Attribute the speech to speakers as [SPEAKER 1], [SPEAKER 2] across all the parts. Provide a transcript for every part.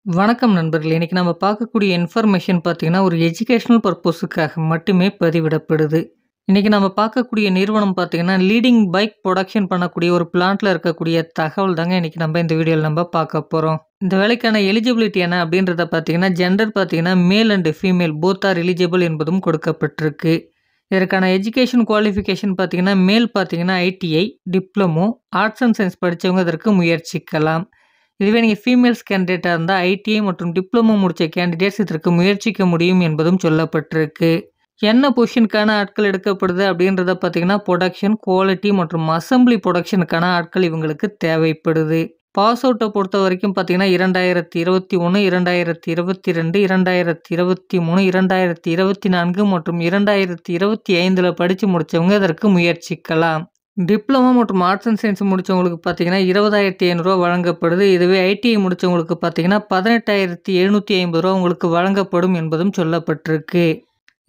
[SPEAKER 1] வணக்கம் நண்பர்களே! இன்னைக்கு நம்ம பார்க்கக்கூடிய இன்ஃபர்மேஷன் பார்த்தீங்கன்னா, ஒரு எஜுகேஷனல் பர்ப்போஸுக்காக மட்டுமே பதிவிடப்படுது. இன்னைக்கு நம்ம பார்க்கக்கூடிய நிறுவனம் பார்த்தீங்கன்னா, லீடிங் பைக் புரொடக்ஷன் பண்ணக்கூடிய ஒரு பிளான்ட்ல இருக்கக்கூடிய தகவல் தாங்க இன்னைக்கு நம்ம இந்த வீடியோல நம்ம பார்க்க போறோம். இந்த வேலைக்கான எலிஜிபிலிட்டி என்ன அப்படின்றத பார்த்தீங்கன்னா, ஜெண்டர் பார்த்தீங்கன்னா male and female both are eligible என்பதும் கொடுக்கப்பட்டிருக்கு. இதற்கான எஜுகேஷன் குவாலிஃபிகேஷன் பார்த்தீங்கன்னா, மேல் பார்த்தீங்கன்னா ITI, diploma, arts and science படிச்சவங்க இதற்கு முயற்சிக்கலாம். இதுவே நீங்க ஃபீமேல்ஸ் கேண்டிடேட்டா இருந்தா ஐடிஐ மற்றும் டிப்ளமோ முடிச்ச கேண்டிடேட்ஸ் இதற்கு முயற்சிக்க முடியும் என்பதும் சொல்லப்பட்டிருக்கு. என்ன பொசிஷனுக்கான ஆட்கள் எடுக்கப்படுது அப்படின்றத பார்த்தீங்கன்னா, புரொடக்ஷன், குவாலிட்டி மற்றும் அசெம்பிளி புரொடக்ஷனுக்கான ஆட்கள் இவங்களுக்கு தேவைப்படுது. பாஸ் அவுட்ட பொறுத்தவரைக்கும் பார்த்தீங்கன்னா, 2021, 2022, 2023, 2024 மற்றும் 2025ல படிச்சு முடிச்சவங்க இதற்கு முயற்சிக்கலாம். டிப்ளமோ மற்றும் ஆர்ட்ஸ் அண்ட் சயன்ஸ் முடிச்சவங்களுக்கு பார்த்தீங்கன்னா, ரூ. 20,500 வழங்கப்படுது. இதுவே ஐடிஐ முடிச்சவங்களுக்கு பார்த்தீங்கன்னா, ரூ. 18,750 உங்களுக்கு வழங்கப்படும் என்பதும் சொல்லப்பட்டிருக்கு.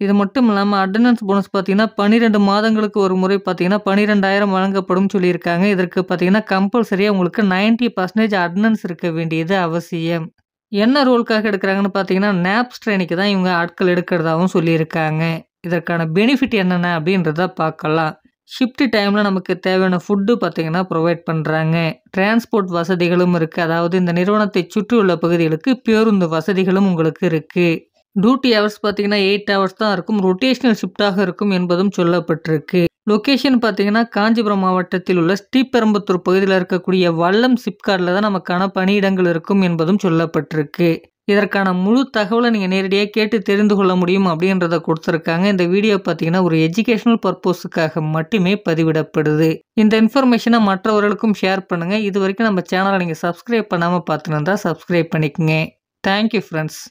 [SPEAKER 1] இது மட்டும் இல்லாம அட்டெண்டன்ஸ் போனஸ் பார்த்தீங்கன்னா, 12 மாதங்களுக்கு ஒரு முறை பார்த்தீங்கன்னா, 12,000 வழங்கப்படும் சொல்லியிருக்காங்க. இதற்கு பார்த்தீங்கன்னா, கம்பல்சரியா உங்களுக்கு 90% அட்டெண்டன்ஸ் இருக்க வேண்டியது அவசியம். என்ன ரோலுக்காக எடுக்குறாங்கன்னு பார்த்தீங்கன்னா, நேப்ஸ் ட்ரெய்னிக்கு தான் இவங்க ஆட்கள் எடுக்கிறதாவும் சொல்லியிருக்காங்க. இதற்கான பெனிஃபிட் என்னென்ன அப்படின்றத பார்க்கலாம். ஷிஃப்ட் டைம்ல நமக்கு தேவையான ஃபுட்டு பார்த்தீங்கன்னா ப்ரொவைட் பண்றாங்க. டிரான்ஸ்போர்ட் வசதிகளும் இருக்கு. அதாவது இந்த நிறுவனத்தை சுற்றியுள்ள பகுதிகளுக்கு பேருந்து வசதிகளும் உங்களுக்கு இருக்கு. டியூட்டி ஹவர்ஸ் பார்த்தீங்கன்னா 8 ஹவர்ஸ் தான் இருக்கும். ரொட்டேஷனல் ஷிஃப்ட்டாக இருக்கும் என்பதும் சொல்லப்பட்டிருக்கு. லொகேஷன் பார்த்தீங்கன்னா, காஞ்சிபுரம் மாவட்டத்தில் உள்ள ஸ்ரீபெரும்புத்தூர் பகுதியில இருக்கக்கூடிய வல்லம் சிப்காட்ல தான் நமக்கான பணியிடங்கள் இருக்கும் என்பதும் சொல்லப்பட்டிருக்கு. இதற்கான முழு தகவலை நீங்க நேரடியா கேட்டு தெரிந்து கொள்ள முடியும் அப்படின்றத கொடுத்திருக்காங்க. இந்த வீடியோ பார்த்தீங்கன்னா, ஒரு எஜுகேஷனல் பர்ப்போஸுக்காக மட்டுமே பதிவிடப்படுது. இந்த இன்ஃபர்மேஷனை மற்றவர்களுக்கும் ஷேர் பண்ணுங்க. இதுவரைக்கும் நம்ம சேனலை நீங்க சப்ஸ்கிரைப் பண்ணாம பார்த்துட்டு இருந்தா சப்ஸ்கிரைப் பண்ணிக்கங்க. Thank you friends.